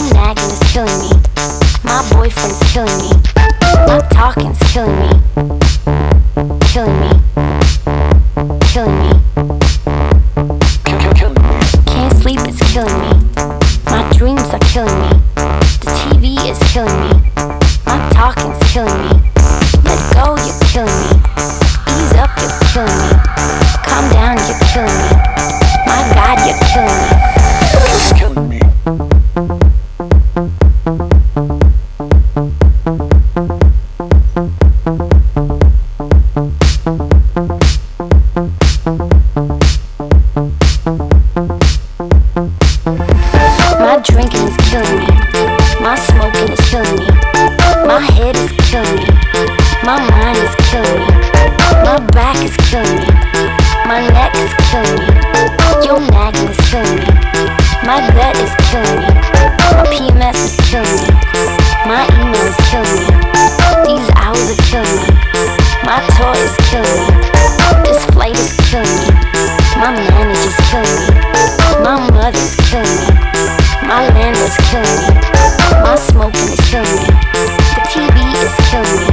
Your nagging is killing me. My boyfriend's killing me. My talking's killing me. Killing me. Killing me. Can't sleep, it's killing me. My dreams are killing me. The TV is killing me. My talking's killing me. Let go, you're killing me. Ease up, you're killing me. Calm down, you're killing me. My God, you're killing me. It's killing me. My drinking is killing me. My smoking is killing me. My head is killing me. My mind is killing me. My back is killing me. My neck is killing me. Your nagging is killing me. My gut is killing me. My PMS is killing me. My email is killing me. These hours are killing me. My toy is killing me. This flight is killing me. My manager's killing me. My mother's killing me. My landlord's killing me. My smoking is killing me. The TV is killing me.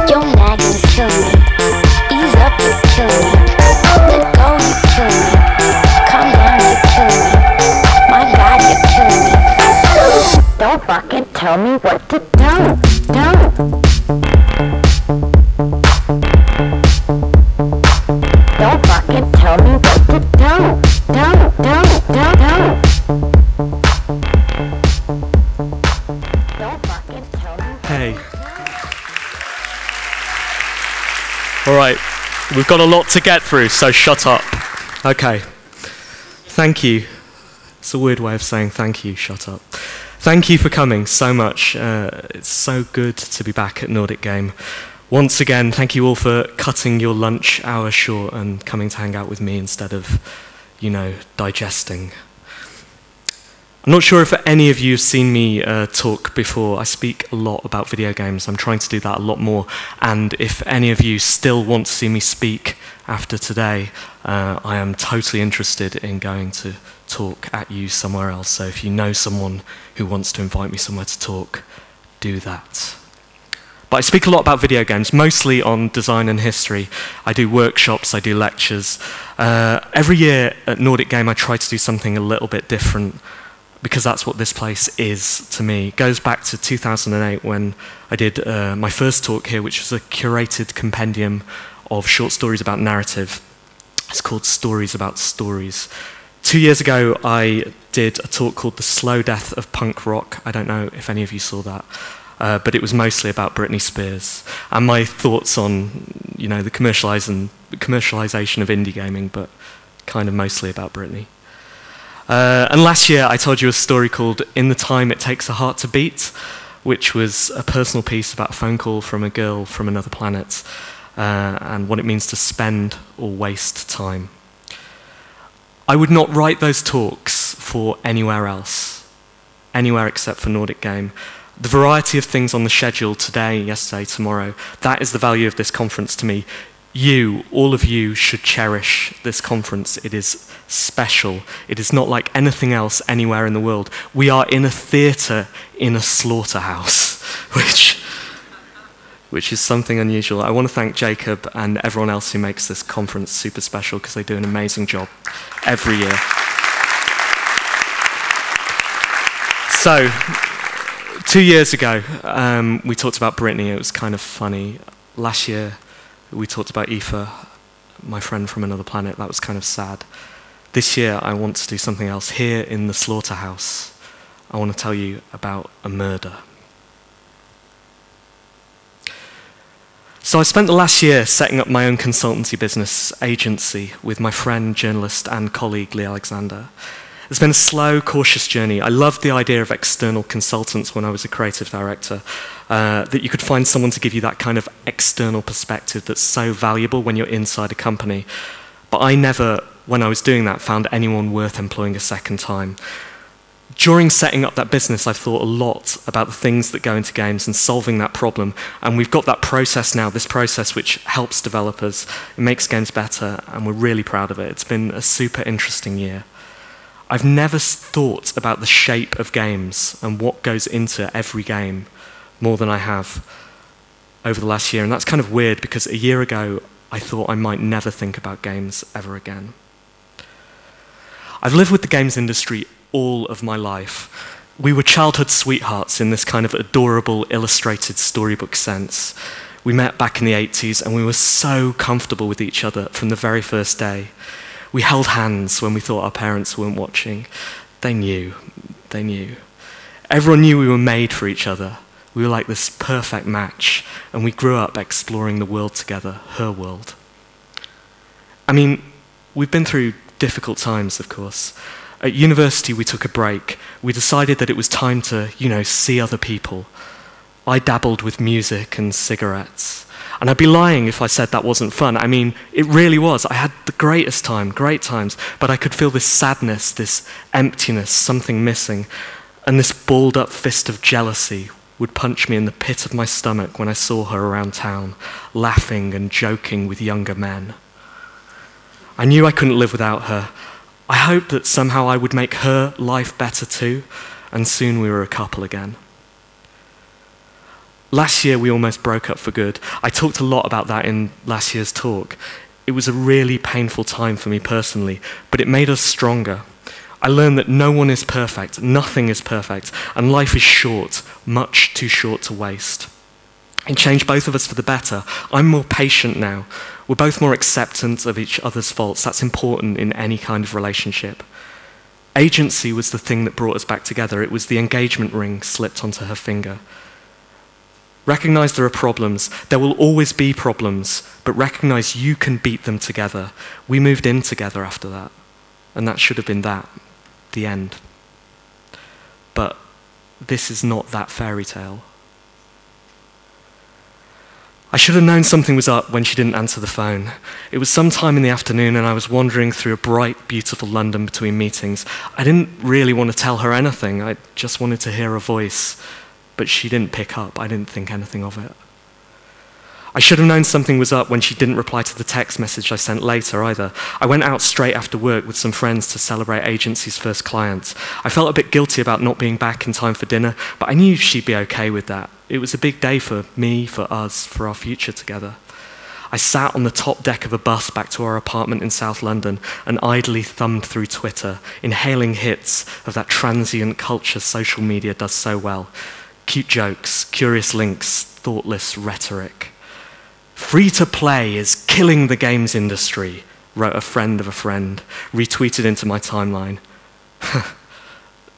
Your nagging is killing me. Ease up, you're killing me. Let go, you're killing me. Calm down, you're killing me. My God, you're killing me. Don't fucking tell me what to do. Don't fucking tell me what to do. Hey. Alright, we've got a lot to get through, so shut up. Okay. Thank you. It's a weird way of saying thank you, shut up. Thank you for coming so much. It's so good to be back at Nordic Game. Once again, thank you all for cutting your lunch hour short and coming to hang out with me instead of, you know, digesting. I'm not sure if any of you have seen me talk before. I speak a lot about video games. I'm trying to do that a lot more. And if any of you still want to see me speak after today, I am totally interested in going to talk at you somewhere else. So if you know someone who wants to invite me somewhere to talk, do that. But I speak a lot about video games, mostly on design and history. I do workshops, I do lectures. Every year at Nordic Game, I try to do something a little bit different, because that's what this place is to me. It goes back to 2008 when I did my first talk here, which was a curated compendium of short stories about narrative. It's called Stories About Stories. 2 years ago, I did a talk called The Slow Death of Punk Rock. I don't know if any of you saw that. But it was mostly about Britney Spears and my thoughts on, you know, the commercialization of indie gaming, but kind of mostly about Britney. And last year I told you a story called In the Time It Takes a Heart to Beat, which was a personal piece about a phone call from a girl from another planet and what it means to spend or waste time. I would not write those talks for anywhere else, anywhere except for Nordic Game. The variety of things on the schedule today, yesterday, tomorrow, that is the value of this conference to me. You, all of you, should cherish this conference. It is special. It is not like anything else anywhere in the world. We are in a theatre in a slaughterhouse, which is something unusual. I want to thank Jacob and everyone else who makes this conference super special, because they do an amazing job every year. So, 2 years ago, we talked about Britney. It was kind of funny. Last year, we talked about Aoife, my friend from another planet. That was kind of sad. This year, I want to do something else. Here in the slaughterhouse, I want to tell you about a murder. So I spent the last year setting up my own consultancy business agency with my friend, journalist, and colleague, Lee Alexander. It's been a slow, cautious journey. I loved the idea of external consultants when I was a creative director, that you could find someone to give you that kind of external perspective that's so valuable when you're inside a company. But I never, when I was doing that, found anyone worth employing a second time. During setting up that business, I've thought a lot about the things that go into games and solving that problem. And we've got that process now, this process which helps developers, it makes games better, and we're really proud of it. It's been a super interesting year. I've never thought about the shape of games and what goes into every game more than I have over the last year. And that's kind of weird because a year ago, I thought I might never think about games ever again. I've lived with the games industry all of my life. We were childhood sweethearts in this kind of adorable, illustrated storybook sense. We met back in the 80s and we were so comfortable with each other from the very first day. We held hands when we thought our parents weren't watching. They knew. They knew. Everyone knew we were made for each other. We were like this perfect match, and we grew up exploring the world together, her world. I mean, we've been through difficult times, of course. At university, we took a break. We decided that it was time to, see other people. I dabbled with music and cigarettes. And I'd be lying if I said that wasn't fun. I mean, it really was. I had the greatest time, great times, but I could feel this sadness, this emptiness, something missing, and this balled up fist of jealousy would punch me in the pit of my stomach when I saw her around town, laughing and joking with younger men. I knew I couldn't live without her. I hoped that somehow I would make her life better too, and soon we were a couple again. Last year we almost broke up for good. I talked a lot about that in last year's talk. It was a really painful time for me personally, but it made us stronger. I learned that no one is perfect, nothing is perfect, and life is short, much too short to waste. It changed both of us for the better. I'm more patient now. We're both more acceptant of each other's faults. That's important in any kind of relationship. Agency was the thing that brought us back together. It was the engagement ring slipped onto her finger. Recognize there are problems. There will always be problems, but recognize you can beat them together. We moved in together after that, and that should have been that, the end. But this is not that fairy tale. I should have known something was up when she didn't answer the phone. It was sometime in the afternoon and I was wandering through a bright, beautiful London between meetings. I didn't really want to tell her anything. I just wanted to hear her voice. But she didn't pick up. I didn't think anything of it. I should have known something was up when she didn't reply to the text message I sent later either. I went out straight after work with some friends to celebrate agency's first client. I felt a bit guilty about not being back in time for dinner, but I knew she'd be okay with that. It was a big day for me, for us, for our future together. I sat on the top deck of a bus back to our apartment in South London and idly thumbed through Twitter, inhaling hits of that transient culture social media does so well. Cute jokes, curious links, thoughtless rhetoric. Free to play is killing the games industry, wrote a friend of a friend, retweeted into my timeline.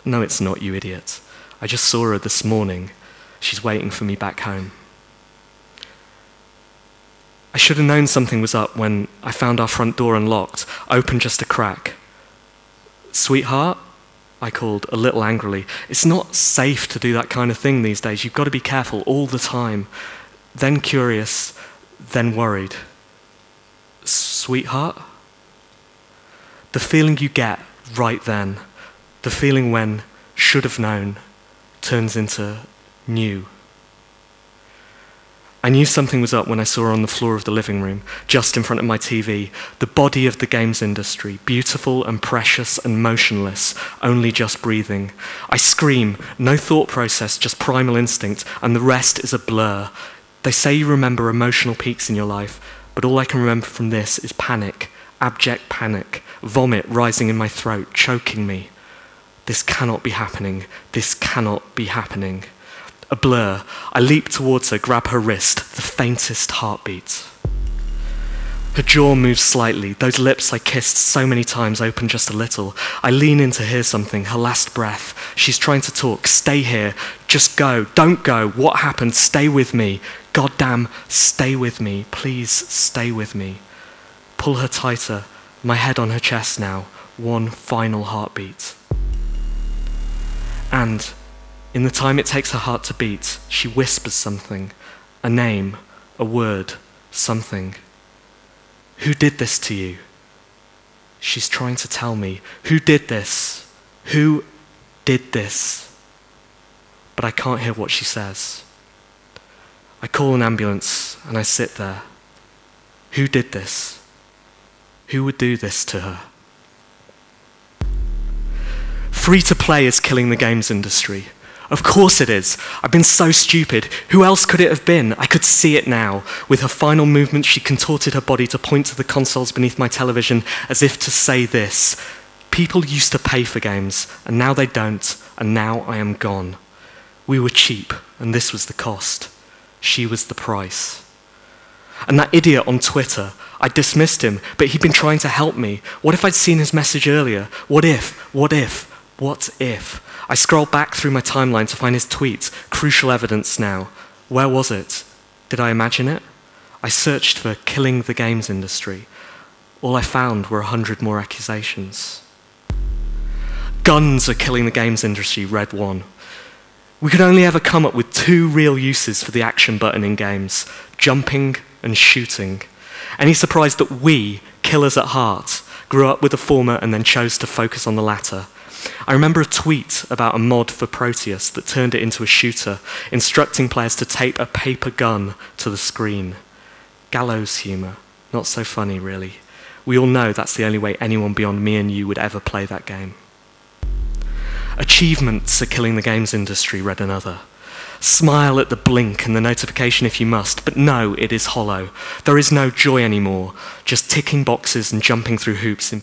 No, it's not, you idiot. I just saw her this morning. She's waiting for me back home. I should have known something was up when I found our front door unlocked, open just a crack. Sweetheart? I called a little angrily. It's not safe to do that kind of thing these days. You've got to be careful all the time. Then curious, then worried. Sweetheart? The feeling you get right then, the feeling when should have known, turns into knew. I knew something was up when I saw her on the floor of the living room, just in front of my TV, the body of the games industry, beautiful and precious and motionless, only just breathing. I scream, no thought process, just primal instinct, and the rest is a blur. They say you remember emotional peaks in your life, but all I can remember from this is panic, abject panic, vomit rising in my throat, choking me. This cannot be happening. This cannot be happening. A blur. I leap towards her, grab her wrist, the faintest heartbeat. Her jaw moves slightly. Those lips I kissed so many times open just a little. I lean in to hear something, her last breath. She's trying to talk. Stay here. Just go. Don't go. What happened? Stay with me. Goddamn, stay with me. Please stay with me. Pull her tighter. My head on her chest now. One final heartbeat. And in the time it takes her heart to beat, she whispers something, a name, a word, something. Who did this to you? She's trying to tell me. Who did this? Who did this? But I can't hear what she says. I call an ambulance and I sit there. Who did this? Who would do this to her? Free-to-play is killing the games industry. Of course it is. I've been so stupid. Who else could it have been? I could see it now. With her final movement, she contorted her body to point to the consoles beneath my television as if to say this: people used to pay for games, and now they don't, and now I am gone. We were cheap, and this was the cost. She was the price. And that idiot on Twitter, I dismissed him, but he'd been trying to help me. What if I'd seen his message earlier? What if? What if? What if? I scrolled back through my timeline to find his tweets, crucial evidence now. Where was it? Did I imagine it? I searched for killing the games industry. All I found were 100 more accusations. Guns are killing the games industry, read one. We could only ever come up with 2 real uses for the action button in games: jumping and shooting. Any surprise that we, killers at heart, grew up with the former and then chose to focus on the latter? I remember a tweet about a mod for Proteus that turned it into a shooter, instructing players to tape a paper gun to the screen. Gallows humour. Not so funny, really. We all know that's the only way anyone beyond me and you would ever play that game. Achievements are killing the games industry, read another. Smile at the blink and the notification if you must, but no, it is hollow. There is no joy anymore, just ticking boxes and jumping through hoops in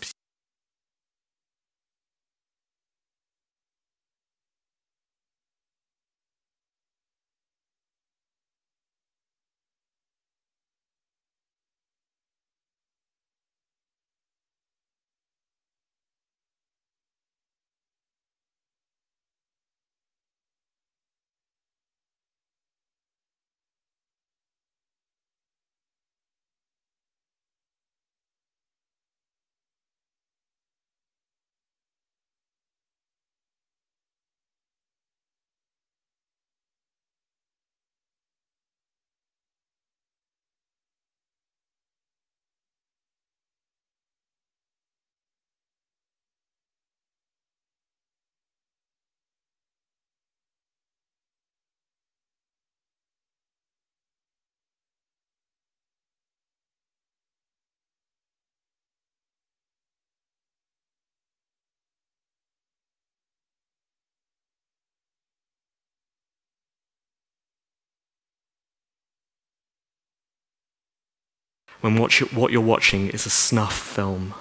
when what you're watching is a snuff film.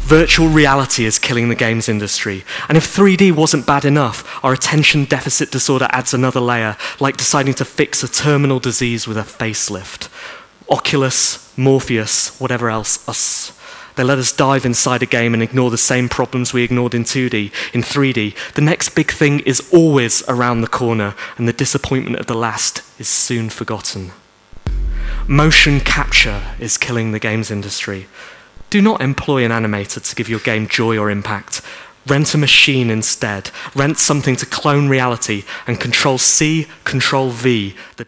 Virtual reality is killing the games industry, and if 3D wasn't bad enough, our attention deficit disorder adds another layer, like deciding to fix a terminal disease with a facelift. Oculus, Morpheus, whatever else, us. They let us dive inside a game and ignore the same problems we ignored in 2D, in 3D. The next big thing is always around the corner, and the disappointment of the last is soon forgotten. Motion capture is killing the games industry. Do not employ an animator to give your game joy or impact. Rent a machine instead. Rent something to clone reality and Control-C, Control-V. The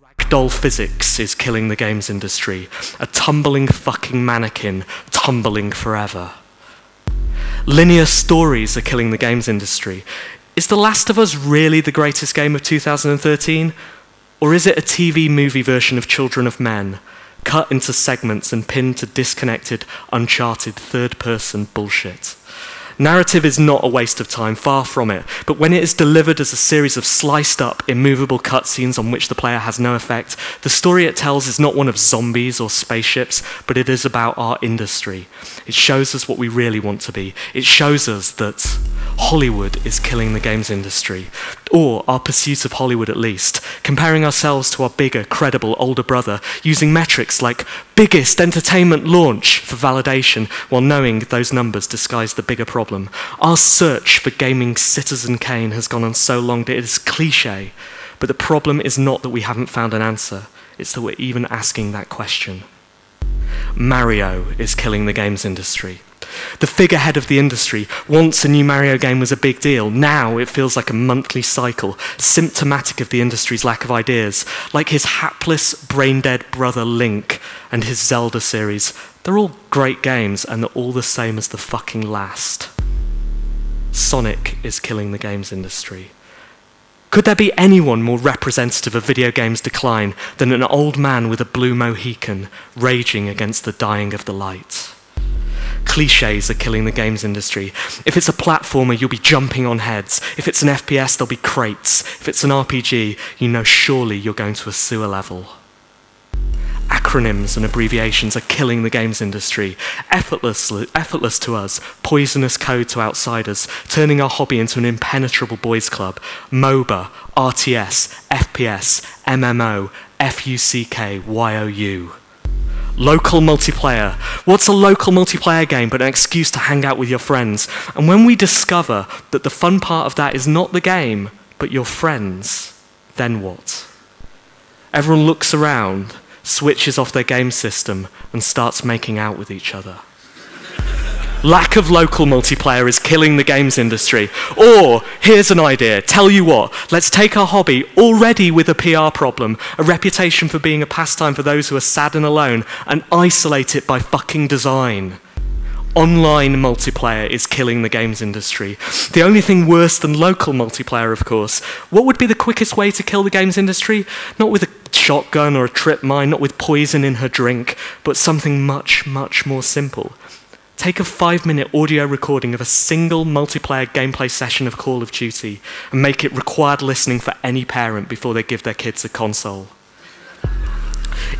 Ragdoll physics is killing the games industry. A tumbling fucking mannequin, tumbling forever. Linear stories are killing the games industry. Is The Last of Us really the greatest game of 2013? Or is it a TV movie version of Children of Men, cut into segments and pinned to disconnected, uncharted, third-person bullshit? Narrative is not a waste of time, far from it, but when it is delivered as a series of sliced-up, immovable cutscenes on which the player has no effect, the story it tells is not one of zombies or spaceships, but it is about our industry. It shows us what we really want to be. It shows us that Hollywood is killing the games industry, or our pursuit of Hollywood at least, comparing ourselves to our bigger, credible older brother, using metrics like biggest entertainment launch for validation, while knowing those numbers disguise the bigger problem. Our search for gaming Citizen Kane has gone on so long that it is cliche, but the problem is not that we haven't found an answer, it's that we're even asking that question. Mario is killing the games industry. The figurehead of the industry, once a new Mario game was a big deal, now it feels like a monthly cycle, symptomatic of the industry's lack of ideas, like his hapless, brain-dead brother Link and his Zelda series. They're all great games, and they're all the same as the fucking last. Sonic is killing the games industry. Could there be anyone more representative of video games' decline than an old man with a blue Mohican raging against the dying of the light? Clichés are killing the games industry. If it's a platformer, you'll be jumping on heads. If it's an FPS, there'll be crates. If it's an RPG, you know surely you're going to a sewer level. Acronyms and abbreviations are killing the games industry. Effortless to us, poisonous code to outsiders, turning our hobby into an impenetrable boys' club. MOBA, RTS, FPS, MMO, FUCK, YOU. Local multiplayer. What's a local multiplayer game but an excuse to hang out with your friends? And when we discover that the fun part of that is not the game, but your friends, then what? Everyone looks around, switches off their game system, and starts making out with each other. Lack of local multiplayer is killing the games industry. Or, here's an idea, tell you what, let's take our hobby, already with a PR problem, a reputation for being a pastime for those who are sad and alone, and isolate it by fucking design. Online multiplayer is killing the games industry. The only thing worse than local multiplayer, of course. What would be the quickest way to kill the games industry? Not with a shotgun or a trip mine, not with poison in her drink, but something much, much more simple. Take a 5-minute audio recording of a single multiplayer gameplay session of Call of Duty and make it required listening for any parent before they give their kids a console.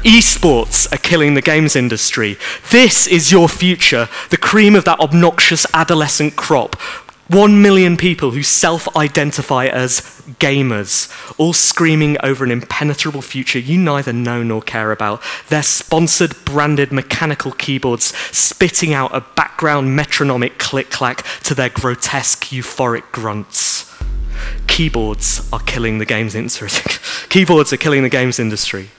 Esports are killing the games industry. This is your future, the cream of that obnoxious adolescent crop. 1 million people who self-identify as gamers, all screaming over an impenetrable future you neither know nor care about. Their sponsored, branded mechanical keyboards spitting out a background metronomic click-clack to their grotesque, euphoric grunts. Keyboards are killing the games industry. Keyboards are killing the games industry.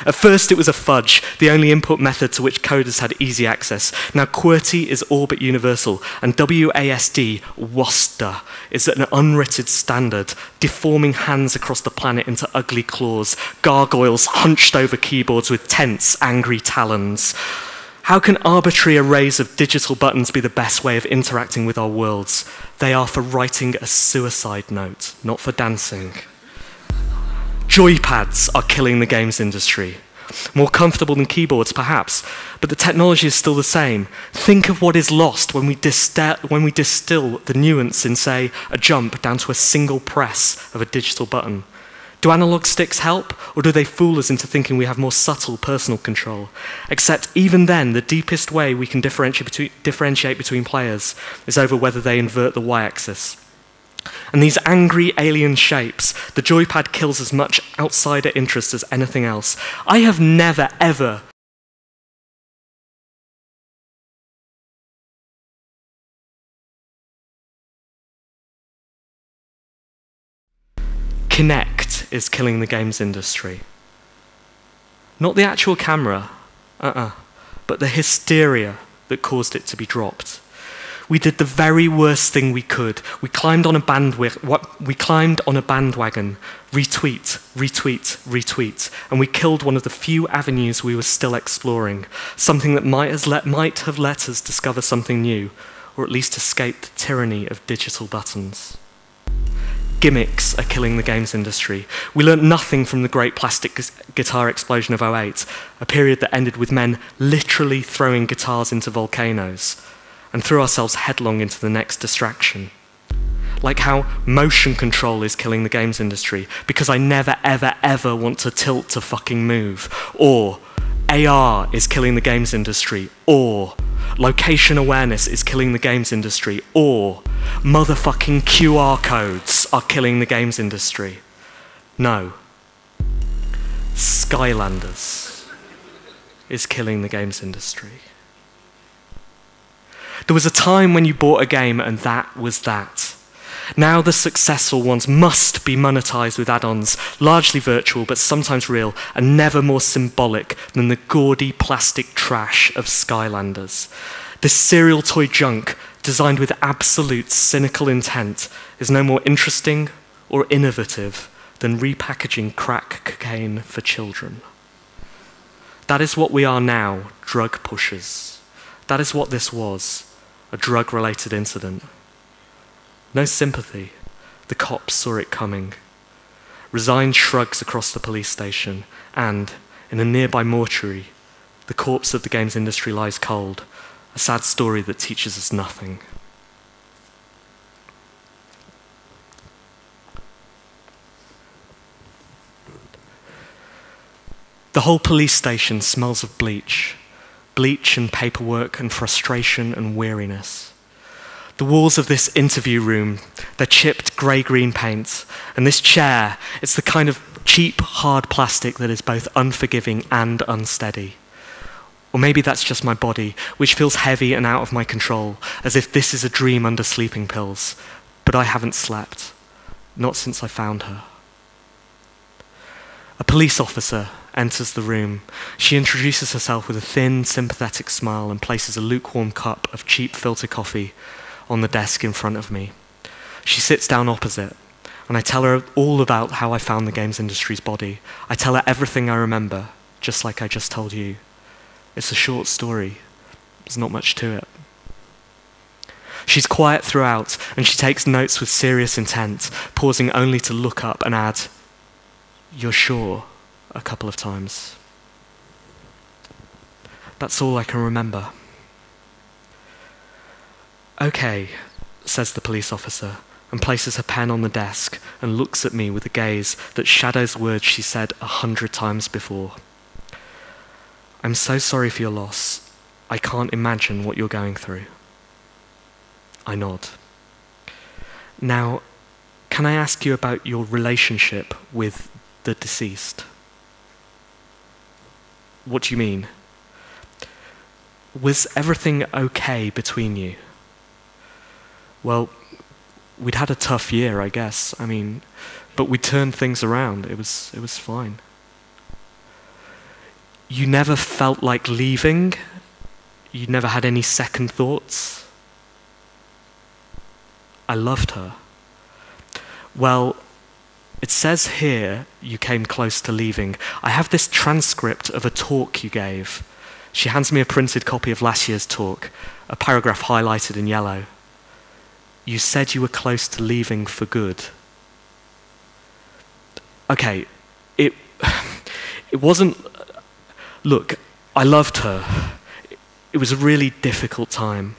At first it was a fudge, the only input method to which coders had easy access. Now QWERTY is all but universal, and WASD, WASD, is an unwritten standard, deforming hands across the planet into ugly claws, gargoyles hunched over keyboards with tense, angry talons. How can arbitrary arrays of digital buttons be the best way of interacting with our worlds? They are for writing a suicide note, not for dancing. Joypads are killing the games industry. More comfortable than keyboards, perhaps, but the technology is still the same. Think of what is lost when we distill the nuance in, say, a jump down to a single press of a digital button. Do analog sticks help, or do they fool us into thinking we have more subtle personal control? Except even then, the deepest way we can differentiate between players is over whether they invert the y-axis. And these angry alien shapes, the joypad kills as much outsider interest as anything else. I have never, ever Kinect is killing the games industry. Not the actual camera, but the hysteria that caused it to be dropped. We did the very worst thing we could. We climbed on a bandwagon, retweet, retweet, retweet, and we killed one of the few avenues we were still exploring, something that might have let us discover something new, or at least escape the tyranny of digital buttons. Gimmicks are killing the games industry. We learnt nothing from the great plastic guitar explosion of '08, a period that ended with men literally throwing guitars into volcanoes, and threw ourselves headlong into the next distraction. Like how motion control is killing the games industry, because I never, ever, ever want to tilt to fucking move. Or AR is killing the games industry. Or location awareness is killing the games industry. Or motherfucking QR codes are killing the games industry. No. Skylanders is killing the games industry. There was a time when you bought a game and that was that. Now the successful ones must be monetized with add-ons, largely virtual but sometimes real, and never more symbolic than the gaudy plastic trash of Skylanders. This serial toy junk, designed with absolute cynical intent, is no more interesting or innovative than repackaging crack cocaine for children. That is what we are now, drug pushers. That is what this was. A drug-related incident. No sympathy. The cops saw it coming. resigned shrugs across the police station, and, in a nearby mortuary, the corpse of the games industry lies cold, a sad story that teaches us nothing. The whole police station smells of bleach and paperwork and frustration and weariness. The walls of this interview room, they're chipped grey-green paint, and this chair, it's the kind of cheap, hard plastic that is both unforgiving and unsteady. Or maybe that's just my body, which feels heavy and out of my control, as if this is a dream under sleeping pills. But I haven't slept, not since I found her. A police officer enters the room. She introduces herself with a thin, sympathetic smile and places a lukewarm cup of cheap filter coffee on the desk in front of me. She sits down opposite, and I tell her all about how I found the games industry's body. I tell her everything I remember, just like I just told you. It's a short story. There's not much to it. She's quiet throughout, and she takes notes with serious intent, pausing only to look up and add, "You're sure?" a couple of times. That's all I can remember. "Okay," says the police officer, and places her pen on the desk and looks at me with a gaze that shadows words she said 100 times before. "I'm so sorry for your loss. I can't imagine what you're going through." I nod. "Now, can I ask you about your relationship with the deceased?" "What do you mean?" "Was everything okay between you?" "Well, we'd had a tough year, I guess. But we turned things around. It was fine." "You never felt like leaving? You never had any second thoughts?" "I loved her." "Well, it says here you came close to leaving. I have this transcript of a talk you gave." She hands me a printed copy of last year's talk, a paragraph highlighted in yellow. "You said you were close to leaving for good." Okay, it wasn't... Look, I loved her. It was a really difficult time.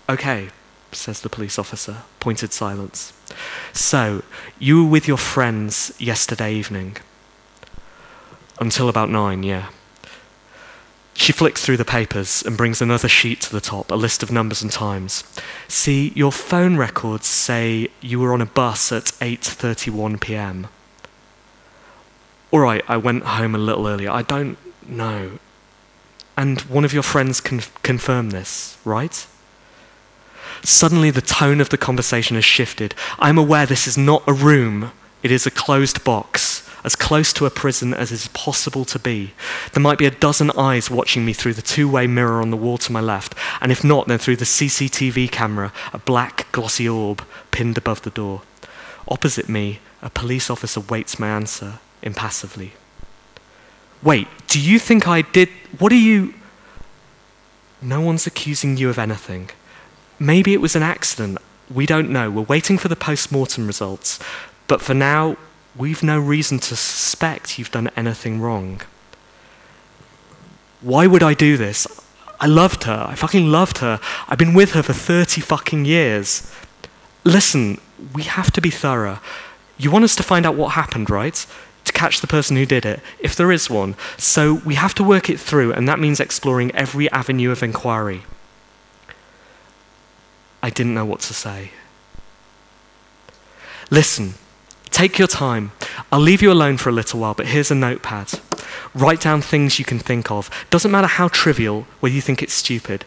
"Okay," says the police officer, pointed silence. "So, you were with your friends yesterday evening?" "Until about 9, yeah." She flicks through the papers and brings another sheet to the top, a list of numbers and times. "See, your phone records say you were on a bus at 8:31 p.m. "All right, I went home a little earlier. I don't know." "And one of your friends confirmed this, right?" Suddenly the tone of the conversation has shifted. I'm aware this is not a room, it is a closed box, as close to a prison as is possible to be. There might be a dozen eyes watching me through the two-way mirror on the wall to my left, and if not, then through the CCTV camera, a black glossy orb pinned above the door. Opposite me, a police officer waits my answer, impassively. "Wait, do you think I did... What are you..." "No one's accusing you of anything. Maybe it was an accident. We don't know. We're waiting for the post-mortem results. But for now, we've no reason to suspect you've done anything wrong." "Why would I do this? I loved her. I fucking loved her. I've been with her for 30 fucking years." "Listen, we have to be thorough. You want us to find out what happened, right? To catch the person who did it, if there is one. So we have to work it through, and that means exploring every avenue of inquiry." I didn't know what to say. "Listen, take your time. I'll leave you alone for a little while, but here's a notepad. Write down things you can think of. Doesn't matter how trivial, whether you think it's stupid.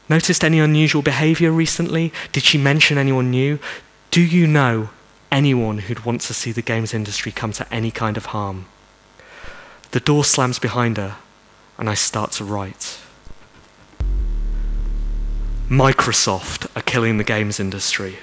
Noticed any unusual behavior recently? Did she mention anyone new? Do you know anyone who'd want to see the games industry come to any kind of harm?" The door slams behind her, and I start to write. Microsoft are killing the games industry.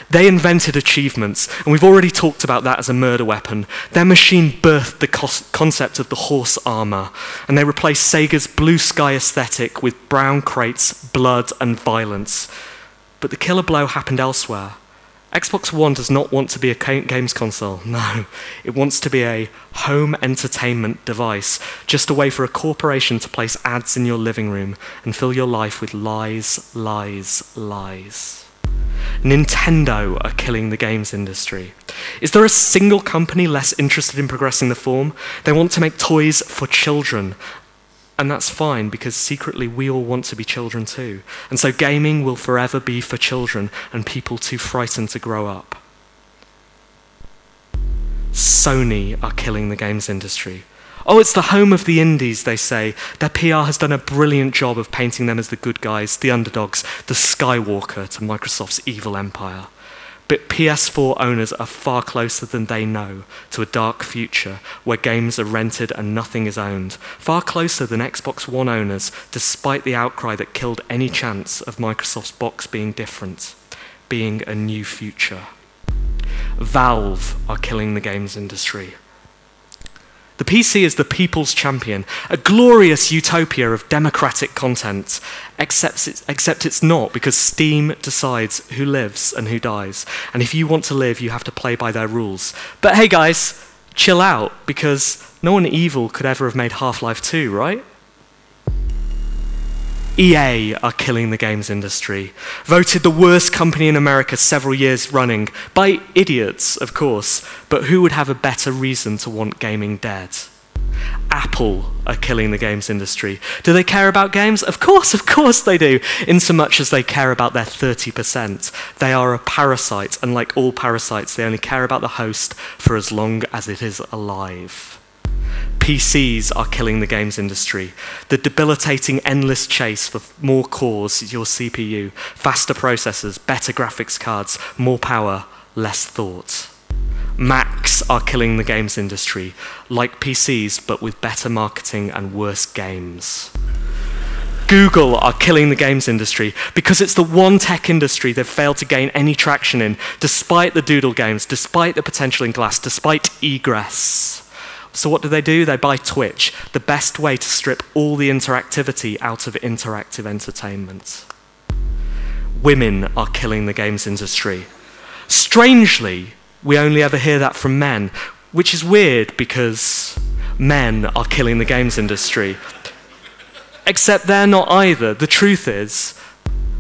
They invented achievements, and we've already talked about that as a murder weapon. Their machine birthed the concept of the horse armor, and they replaced Sega's blue sky aesthetic with brown crates, blood, and violence. But the killer blow happened elsewhere, Xbox One does not want to be a games console, no. It wants to be a home entertainment device, just a way for a corporation to place ads in your living room and fill your life with lies, lies, lies. Nintendo are killing the games industry. Is there a single company less interested in progressing the form? They want to make toys for children. And that's fine, because secretly we all want to be children too. And so gaming will forever be for children and people too frightened to grow up. Sony are killing the games industry. Oh, it's the home of the indies, they say. Their PR has done a brilliant job of painting them as the good guys, the underdogs, the Skywalker to Microsoft's evil empire. But PS4 owners are far closer than they know to a dark future where games are rented and nothing is owned. Far closer than Xbox One owners, despite the outcry that killed any chance of Microsoft's box being different, being a new future. Valve are killing the games industry. The PC is the people's champion, a glorious utopia of democratic content, except it's not, because Steam decides who lives and who dies. And if you want to live, you have to play by their rules. But hey guys, chill out, because no one evil could ever have made Half-Life 2, right? EA are killing the games industry. Voted the worst company in America several years running, by idiots, of course, but who would have a better reason to want gaming dead? Apple are killing the games industry. Do they care about games? Of course they do, in so much as they care about their 30%. They are a parasite, and like all parasites, they only care about the host for as long as it is alive. PCs are killing the games industry. The debilitating endless chase for more cores, your CPU, faster processors, better graphics cards, more power, less thought. Macs are killing the games industry, like PCs, but with better marketing and worse games. Google are killing the games industry because it's the one tech industry they've failed to gain any traction in, despite the doodle games, despite the potential in glass, despite egress. So what do? They buy Twitch, the best way to strip all the interactivity out of interactive entertainment. Women are killing the games industry. Strangely, we only ever hear that from men, which is weird because men are killing the games industry. Except they're not either. The truth is,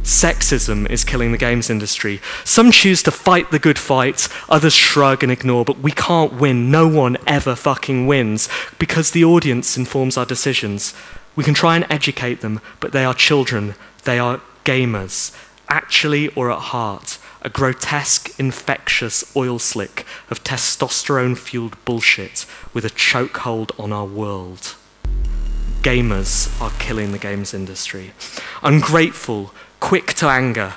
sexism is killing the games industry. Some choose to fight the good fight, others shrug and ignore, but we can't win. No one ever fucking wins, because the audience informs our decisions. We can try and educate them, but they are children, they are gamers, actually or at heart, a grotesque, infectious oil slick of testosterone-fueled bullshit with a chokehold on our world. Gamers are killing the games industry. Ungrateful, quick to anger.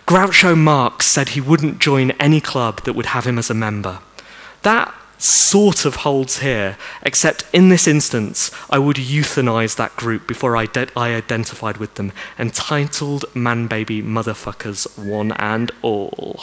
Groucho Marx said he wouldn't join any club that would have him as a member. That sort of holds here, except in this instance, I would euthanize that group before I identified with them. Entitled man-baby motherfuckers, one and all.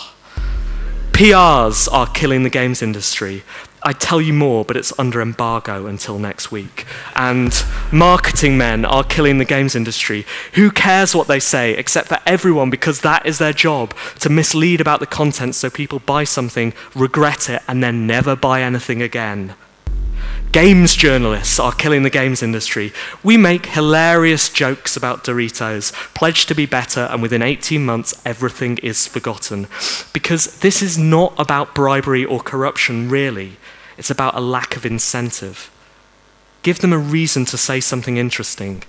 PRs are killing the games industry. I'd tell you more, but it's under embargo until next week. And marketing men are killing the games industry. Who cares what they say, except for everyone, because that is their job, to mislead about the content so people buy something, regret it, and then never buy anything again. Games journalists are killing the games industry. We make hilarious jokes about Doritos, pledge to be better, and within 18 months, everything is forgotten. Because this is not about bribery or corruption, really. It's about a lack of incentive. Give them a reason to say something interesting.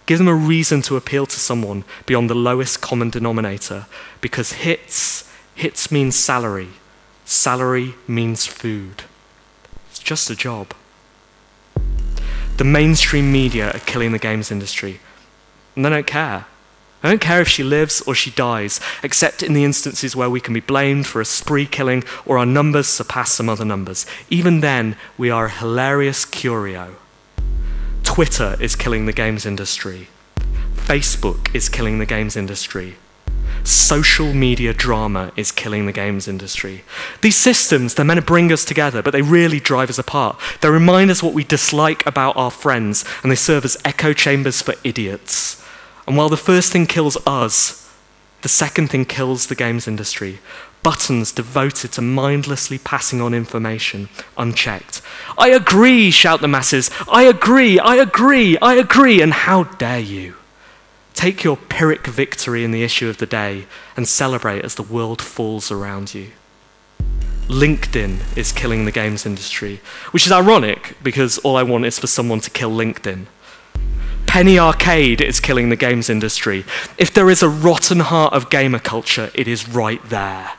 Give them a reason to appeal to someone beyond the lowest common denominator. Because hits means salary. Salary means food. It's just a job. The mainstream media are killing the games industry. And they don't care. They don't care if she lives or she dies, except in the instances where we can be blamed for a spree killing or our numbers surpass some other numbers. Even then, we are a hilarious curio. Twitter is killing the games industry. Facebook is killing the games industry. Social media drama is killing the games industry. These systems, they're meant to bring us together, but they really drive us apart. They remind us what we dislike about our friends, and they serve as echo chambers for idiots. And while the first thing kills us, the second thing kills the games industry. buttons devoted to mindlessly passing on information, unchecked. I agree, shout the masses. I agree, I agree, I agree, and how dare you? Take your Pyrrhic victory in the issue of the day and celebrate as the world falls around you. LinkedIn is killing the games industry, which is ironic because all I want is for someone to kill LinkedIn. Penny Arcade is killing the games industry. If there is a rotten heart of gamer culture, it is right there.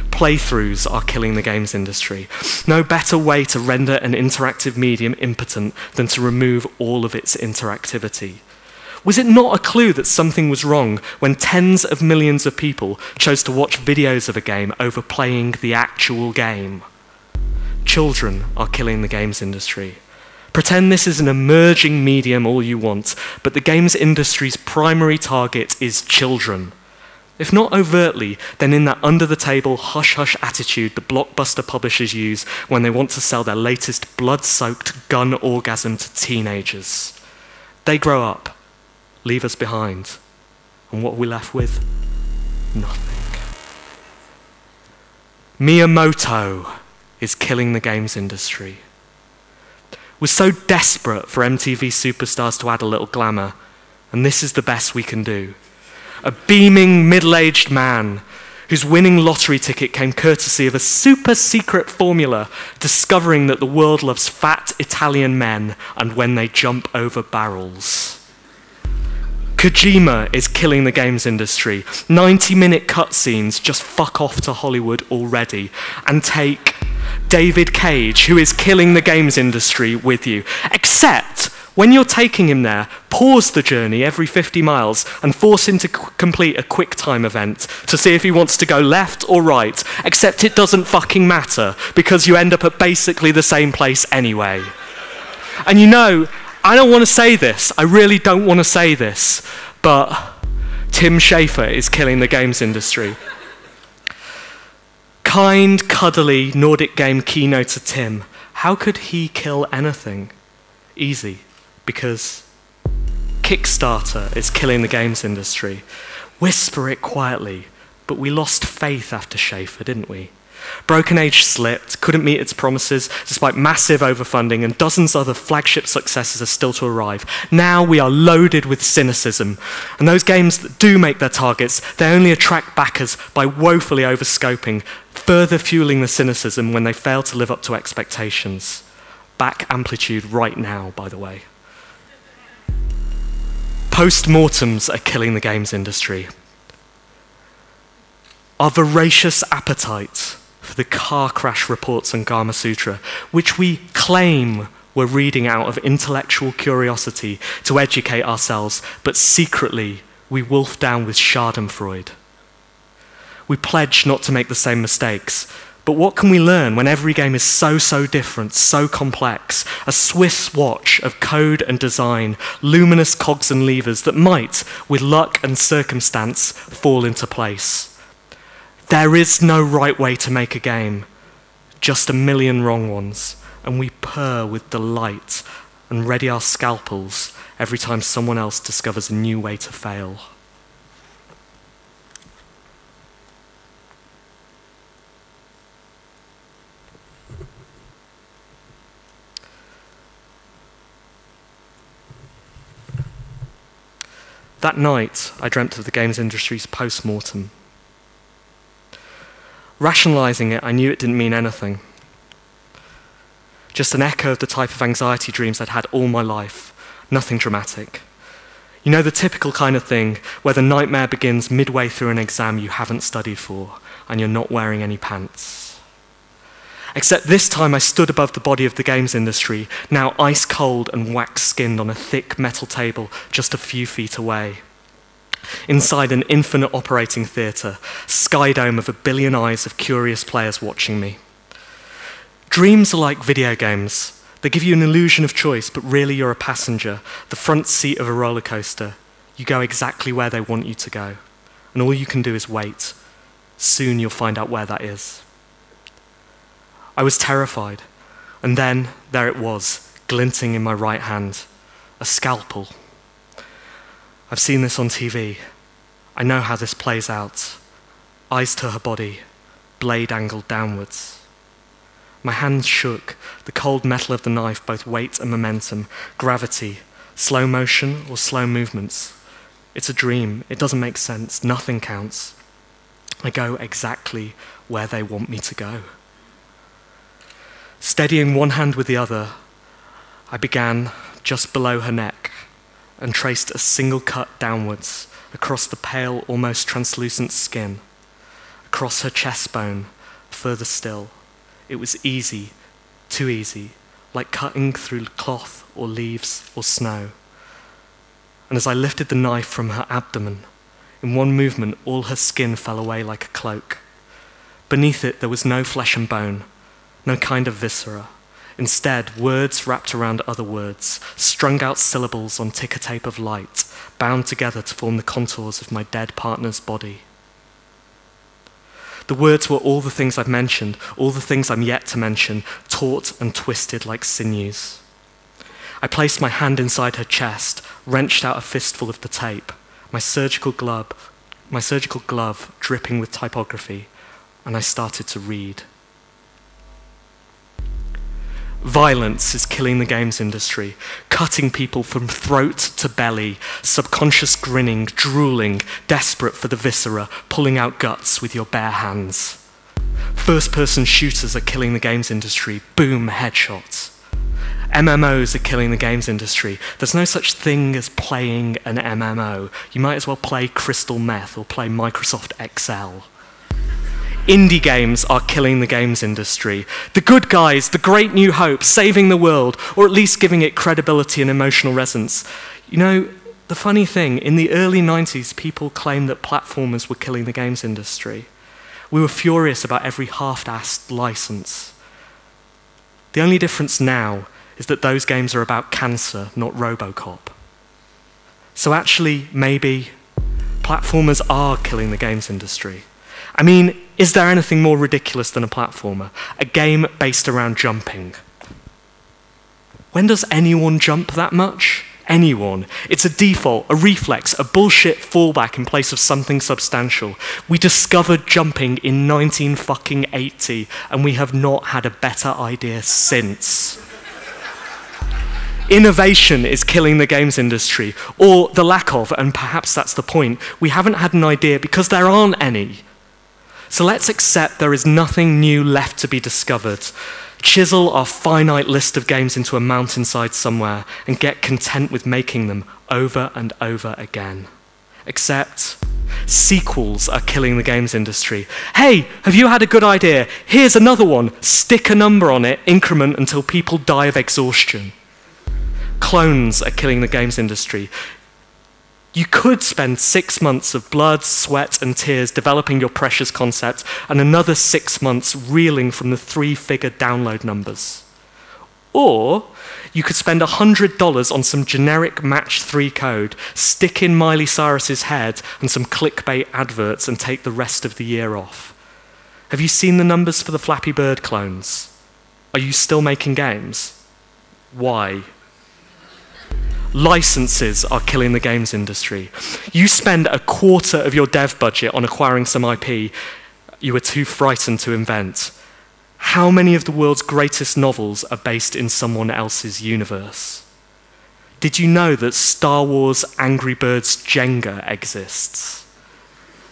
Playthroughs are killing the games industry. No better way to render an interactive medium impotent than to remove all of its interactivity. Was it not a clue that something was wrong when tens of millions of people chose to watch videos of a game over playing the actual game? Children are killing the games industry. Pretend this is an emerging medium all you want, but the games industry's primary target is children. If not overtly, then in that under-the-table, hush-hush attitude that blockbuster publishers use when they want to sell their latest blood-soaked gun orgasm to teenagers. They grow up, leave us behind, and what are we left with? Nothing. Miyamoto is killing the games industry. We're so desperate for MTV superstars to add a little glamour, and this is the best we can do. A beaming, middle-aged man whose winning lottery ticket came courtesy of a super-secret formula discovering that the world loves fat Italian men and when they jump over barrels. Kojima is killing the games industry. 90-minute cutscenes, just fuck off to Hollywood already. And take David Cage, who is killing the games industry, with you. Except, when you're taking him there, pause the journey every 50 miles and force him to complete a quick time event to see if he wants to go left or right. Except it doesn't fucking matter, because you end up at basically the same place anyway. And you know, I don't want to say this, I really don't want to say this, but Tim Schafer is killing the games industry. Kind, cuddly Nordic Game keynoter Tim, how could he kill anything? Easy, because Kickstarter is killing the games industry. Whisper it quietly, but we lost faith after Schafer, didn't we? Broken Age slipped, couldn't meet its promises, despite massive overfunding, and dozens of other flagship successes are still to arrive. Now we are loaded with cynicism, and those games that do make their targets, they only attract backers by woefully overscoping, further fueling the cynicism when they fail to live up to expectations. Back amplitude right now, by the way. Post-mortems are killing the games industry. Our voracious appetite for the car crash reports on Gama Sutra, which we claim we're reading out of intellectual curiosity to educate ourselves, but secretly we wolf down with Schadenfreude. We pledge not to make the same mistakes, but what can we learn when every game is so different, so complex? A Swiss watch of code and design, luminous cogs and levers that might, with luck and circumstance, fall into place. There is no right way to make a game, just a million wrong ones, and we purr with delight and ready our scalpels every time someone else discovers a new way to fail. That night, I dreamt of the games industry's post-mortem. Rationalizing it, I knew it didn't mean anything. Just an echo of the type of anxiety dreams I'd had all my life. Nothing dramatic. You know, the typical kind of thing where the nightmare begins midway through an exam you haven't studied for and you're not wearing any pants. Except this time I stood above the body of the games industry, now ice cold and wax-skinned on a thick metal table just a few feet away. Inside an infinite operating theatre, skydome of a billion eyes of curious players watching me. Dreams are like video games. They give you an illusion of choice, but really you're a passenger, the front seat of a roller coaster. You go exactly where they want you to go, and all you can do is wait. Soon you'll find out where that is. I was terrified, and then there it was, glinting in my right hand, a scalpel. I've seen this on TV. I know how this plays out. Eyes to her body, blade angled downwards. My hands shook, the cold metal of the knife, both weight and momentum, gravity, slow motion or slow movements. It's a dream, it doesn't make sense, nothing counts. I go exactly where they want me to go. Steadying one hand with the other, I began just below her neck and traced a single cut downwards across the pale, almost translucent skin, across her chest bone, further still. It was easy, too easy, like cutting through cloth or leaves or snow. And as I lifted the knife from her abdomen, in one movement, all her skin fell away like a cloak. Beneath it, there was no flesh and bone, no kind of viscera. Instead, words wrapped around other words, strung out syllables on ticker tape of light, bound together to form the contours of my dead partner's body. The words were all the things I've mentioned, all the things I'm yet to mention, taut and twisted like sinews. I placed my hand inside her chest, wrenched out a fistful of the tape, my surgical glove dripping with typography, and I started to read. Violence is killing the games industry, cutting people from throat to belly, subconscious grinning, drooling, desperate for the viscera, pulling out guts with your bare hands. First-person shooters are killing the games industry, boom, headshots. MMOs are killing the games industry. There's no such thing as playing an MMO. You might as well play crystal meth or play Microsoft Excel. Indie games are killing the games industry. The good guys, the great new hope, saving the world, or at least giving it credibility and emotional resonance. You know, the funny thing, in the early 90s, people claimed that platformers were killing the games industry. We were furious about every half-assed license. The only difference now is that those games are about cancer, not RoboCop. So actually, maybe, platformers are killing the games industry. I mean, is there anything more ridiculous than a platformer? A game based around jumping. When does anyone jump that much? Anyone. It's a default, a reflex, a bullshit fallback in place of something substantial. We discovered jumping in 1980, and we have not had a better idea since. Innovation is killing the games industry, or the lack of, and perhaps that's the point. We haven't had an idea because there aren't any. So let's accept there is nothing new left to be discovered. Chisel our finite list of games into a mountainside somewhere and get content with making them over and over again. Except sequels are killing the games industry. Hey, have you had a good idea? Here's another one. Stick a number on it, increment until people die of exhaustion. Clones are killing the games industry. You could spend 6 months of blood, sweat, and tears developing your precious concept, and another 6 months reeling from the 3-figure download numbers. Or you could spend $100 on some generic match 3 code, stick in Miley Cyrus's head and some clickbait adverts, and take the rest of the year off. Have you seen the numbers for the Flappy Bird clones? Are you still making games? Why? Licenses are killing the games industry. You spend a quarter of your dev budget on acquiring some IP you were too frightened to invent. How many of the world's greatest novels are based in someone else's universe? Did you know that Star Wars Angry Birds Jenga exists?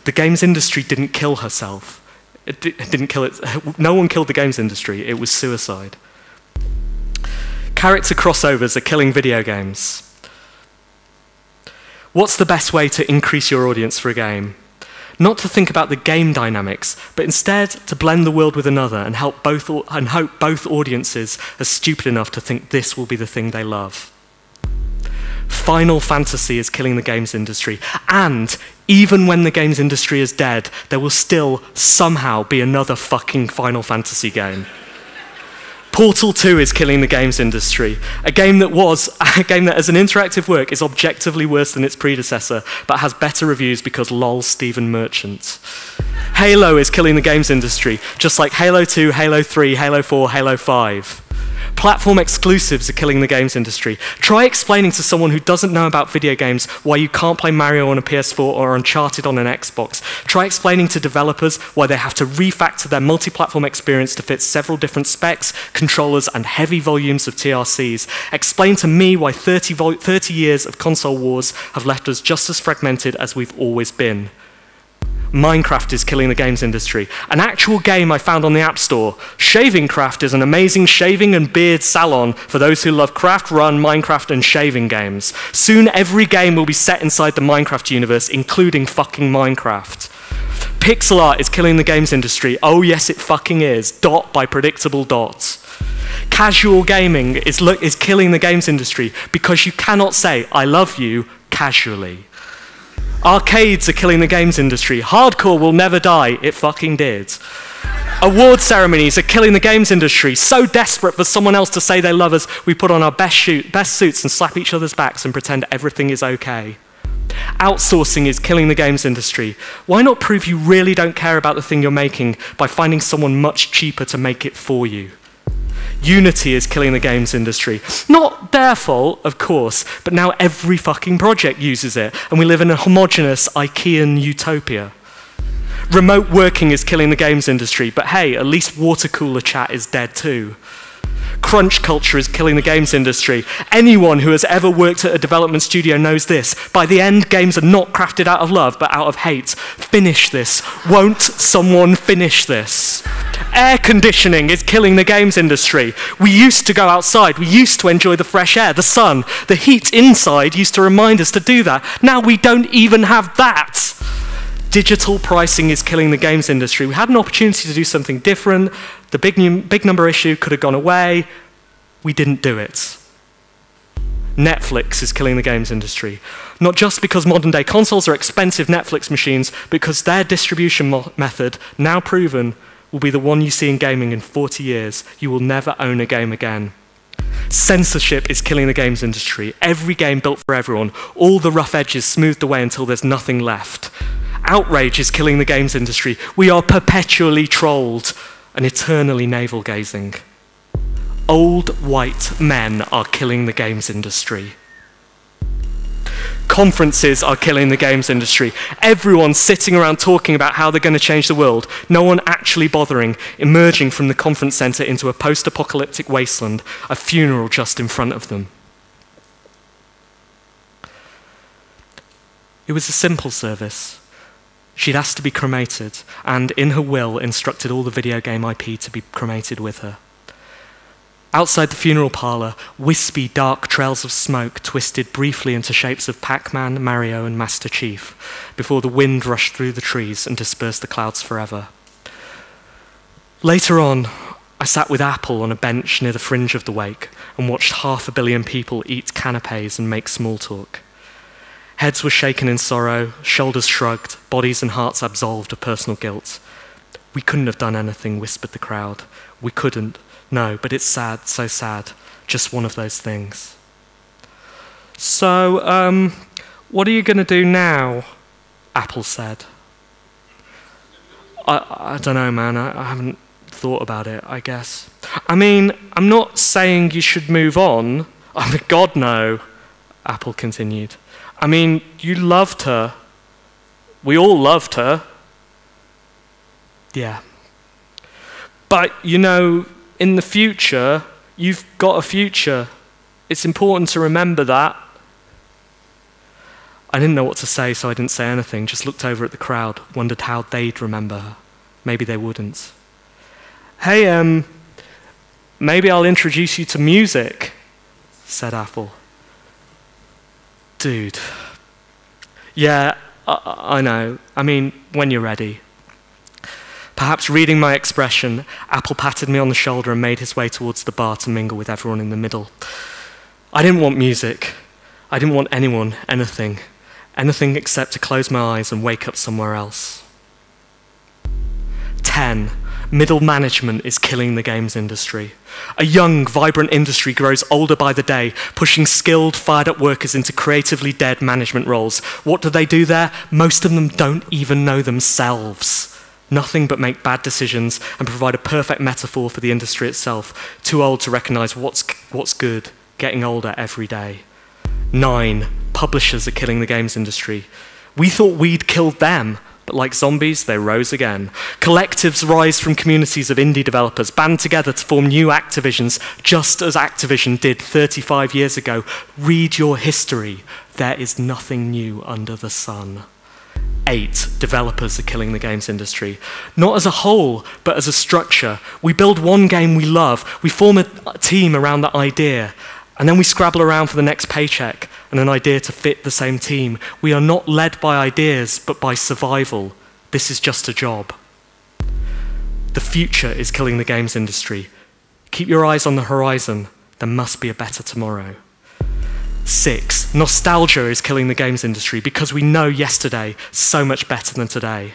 The games industry didn't kill herself. It didn't kill it. No one killed the games industry. It was suicide. Character crossovers are killing video games. What's the best way to increase your audience for a game? Not to think about the game dynamics, but instead to blend the world with another and hope both audiences are stupid enough to think this will be the thing they love. Final Fantasy is killing the games industry, and even when the games industry is dead, there will still somehow be another fucking Final Fantasy game. Portal 2 is killing the games industry, a game that as an interactive work is objectively worse than its predecessor, but has better reviews because lol Stephen Merchant. Halo is killing the games industry, just like Halo 2, Halo 3, Halo 4, Halo 5. Platform exclusives are killing the games industry. Try explaining to someone who doesn't know about video games why you can't play Mario on a PS4 or Uncharted on an Xbox. Try explaining to developers why they have to refactor their multi-platform experience to fit several different specs, controllers, and heavy volumes of TRCs. Explain to me why 30 years of console wars have left us just as fragmented as we've always been. Minecraft is killing the games industry. An actual game I found on the App Store. Shaving Craft is an amazing shaving and beard salon for those who love craft, run, Minecraft, and shaving games. Soon every game will be set inside the Minecraft universe, including fucking Minecraft. Pixel art is killing the games industry. Oh yes, it fucking is. Dot by predictable dots. Casual gaming is killing the games industry because you cannot say, I love you, casually. Arcades are killing the games industry. Hardcore will never die. It fucking did. Award ceremonies are killing the games industry. So desperate for someone else to say they love us, we put on our best suits and slap each other's backs and pretend everything is okay. Outsourcing is killing the games industry. Why not prove you really don't care about the thing you're making by finding someone much cheaper to make it for you? Unity is killing the games industry. Not their fault, of course, but now every fucking project uses it, and we live in a homogeneous IKEAN utopia. Remote working is killing the games industry, but hey, at least water cooler chat is dead too. Crunch culture is killing the games industry. Anyone who has ever worked at a development studio knows this. By the end, games are not crafted out of love, but out of hate. Finish this. Won't someone finish this? Air conditioning is killing the games industry. We used to go outside. We used to enjoy the fresh air, the sun. The heat inside used to remind us to do that. Now we don't even have that. Digital pricing is killing the games industry. We had an opportunity to do something different. The big number issue could have gone away. We didn't do it. Netflix is killing the games industry. Not just because modern day consoles are expensive Netflix machines, because their distribution method, now proven, will be the one you see in gaming in 40 years. You will never own a game again. Censorship is killing the games industry. Every game built for everyone, all the rough edges smoothed away until there's nothing left. Outrage is killing the games industry. We are perpetually trolled and eternally navel-gazing. Old white men are killing the games industry. Conferences are killing the games industry. Everyone's sitting around talking about how they're going to change the world. No one actually bothering, emerging from the conference center into a post-apocalyptic wasteland, a funeral just in front of them. It was a simple service. She'd asked to be cremated, and in her will instructed all the video game IP to be cremated with her. Outside the funeral parlor, wispy, dark trails of smoke twisted briefly into shapes of Pac-Man, Mario, and Master Chief, before the wind rushed through the trees and dispersed the clouds forever. Later on, I sat with Apple on a bench near the fringe of the wake and watched 500 million people eat canapes and make small talk. Heads were shaken in sorrow, shoulders shrugged, bodies and hearts absolved of personal guilt. We couldn't have done anything, whispered the crowd. We couldn't. No, but it's sad, so sad. Just one of those things. So, what are you going to do now? Apple said. I don't know, man. I haven't thought about it, I guess. I mean, I'm not saying you should move on. I mean, God, no, Apple continued. I mean, you loved her. We all loved her. Yeah. But, you know, in the future, you've got a future. It's important to remember that. I didn't know what to say, so I didn't say anything, just looked over at the crowd, wondered how they'd remember her. Maybe they wouldn't. Hey, maybe I'll introduce you to music, said Apple. Dude. Yeah, I know. I mean, when you're ready. Perhaps reading my expression, Apple patted me on the shoulder and made his way towards the bar to mingle with everyone in the middle. I didn't want music. I didn't want anyone, anything. Anything except to close my eyes and wake up somewhere else. 10. Middle management is killing the games industry. A young, vibrant industry grows older by the day, pushing skilled, fired-up workers into creatively dead management roles. What do they do there? Most of them don't even know themselves. Nothing but make bad decisions and provide a perfect metaphor for the industry itself. Too old to recognize what's good, getting older every day. 9, publishers are killing the games industry. We thought we'd killed them, but like zombies, they rose again. Collectives rise from communities of indie developers, band together to form new Activisions, just as Activision did 35 years ago. Read your history. There is nothing new under the sun. 8, developers are killing the games industry. Not as a whole, but as a structure. We build one game we love, we form a team around that idea, and then we scrabble around for the next paycheck and an idea to fit the same team. We are not led by ideas, but by survival. This is just a job. The future is killing the games industry. Keep your eyes on the horizon. There must be a better tomorrow. 6, nostalgia is killing the games industry because we know yesterday so much better than today.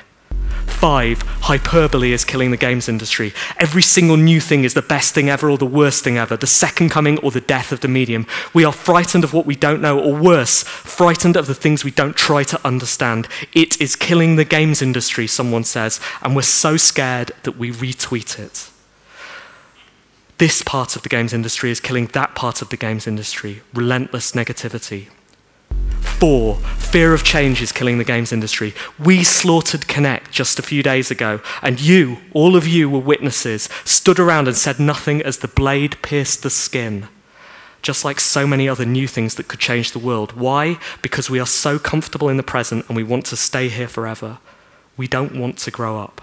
5, hyperbole is killing the games industry. Every single new thing is the best thing ever or the worst thing ever, the second coming or the death of the medium. We are frightened of what we don't know, or worse, frightened of the things we don't try to understand. It is killing the games industry, someone says, and we're so scared that we retweet it. This part of the games industry is killing that part of the games industry. Relentless negativity. 4, fear of change is killing the games industry. We slaughtered Connect just a few days ago, and you, all of you, were witnesses, stood around and said nothing as the blade pierced the skin. Just like so many other new things that could change the world. Why? Because we are so comfortable in the present and we want to stay here forever. We don't want to grow up.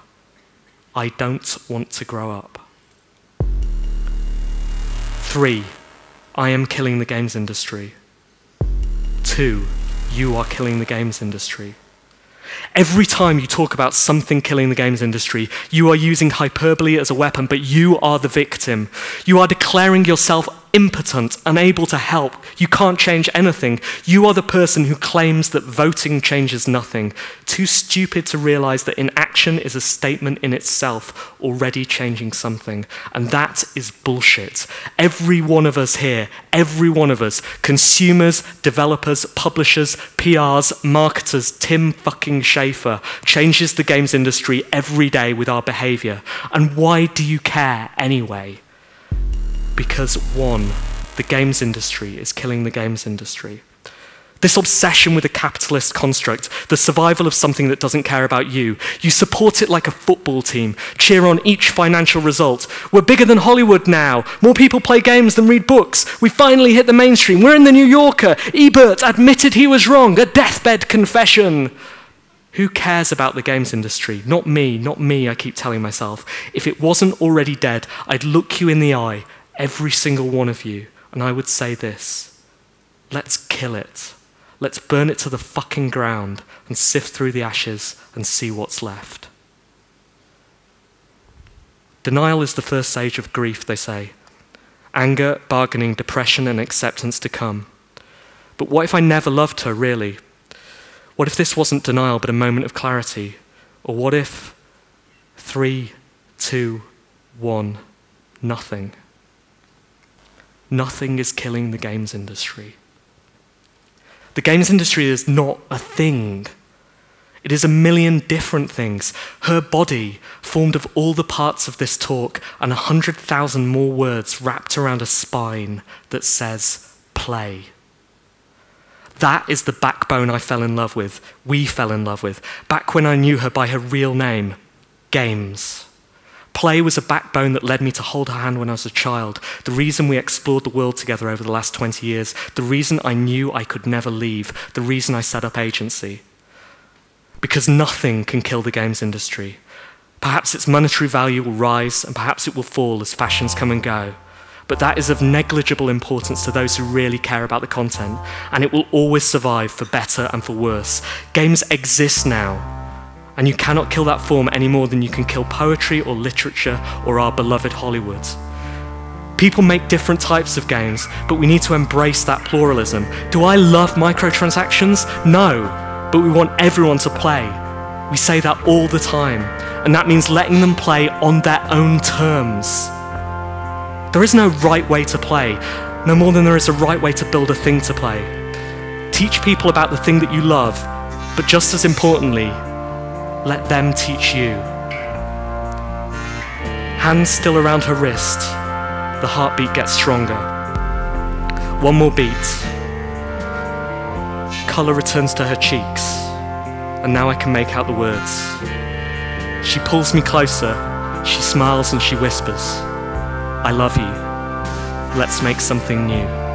I don't want to grow up. 3, I am killing the games industry. 2, you are killing the games industry. Every time you talk about something killing the games industry, you are using hyperbole as a weapon, but you are the victim. You are declaring yourself impotent, unable to help. You can't change anything. You are the person who claims that voting changes nothing. Too stupid to realize that inaction is a statement in itself, already changing something. And that is bullshit. Every one of us here, every one of us, consumers, developers, publishers, PRs, marketers, Tim fucking Schafer, changes the games industry every day with our behavior. And why do you care anyway? Because 1, the games industry is killing the games industry. This obsession with a capitalist construct, the survival of something that doesn't care about you. You support it like a football team, cheer on each financial result. We're bigger than Hollywood now. More people play games than read books. We finally hit the mainstream. We're in the New Yorker. Ebert admitted he was wrong. A deathbed confession. Who cares about the games industry? Not me, I keep telling myself. If it wasn't already dead, I'd look you in the eye, every single one of you, and I would say this: let's kill it. Let's burn it to the fucking ground and sift through the ashes and see what's left. Denial is the first stage of grief, they say. Anger, bargaining, depression, and acceptance to come. But what if I never loved her, really? What if this wasn't denial but a moment of clarity? Or what if 3, 2, 1, nothing? Nothing is killing the games industry. The games industry is not a thing. It is a million different things. Her body, formed of all the parts of this talk, and 100,000 more words wrapped around a spine that says, play. That is the backbone I fell in love with, we fell in love with, back when I knew her by her real name, Games. Play was a backbone that led me to hold her hand when I was a child, the reason we explored the world together over the last 20 years, the reason I knew I could never leave, the reason I set up agency. Because nothing can kill the games industry. Perhaps its monetary value will rise, and perhaps it will fall as fashions come and go. But that is of negligible importance to those who really care about the content, and it will always survive for better and for worse. Games exist now. And you cannot kill that form any more than you can kill poetry or literature or our beloved Hollywood. People make different types of games, but we need to embrace that pluralism. Do I love microtransactions? No, but we want everyone to play. We say that all the time, and that means letting them play on their own terms. There is no right way to play, no more than there is a right way to build a thing to play. Teach people about the thing that you love, but just as importantly, let them teach you. Hands still around her wrist, the heartbeat gets stronger. One more beat. Colour returns to her cheeks, and now I can make out the words. She pulls me closer, she smiles and she whispers, I love you. Let's make something new.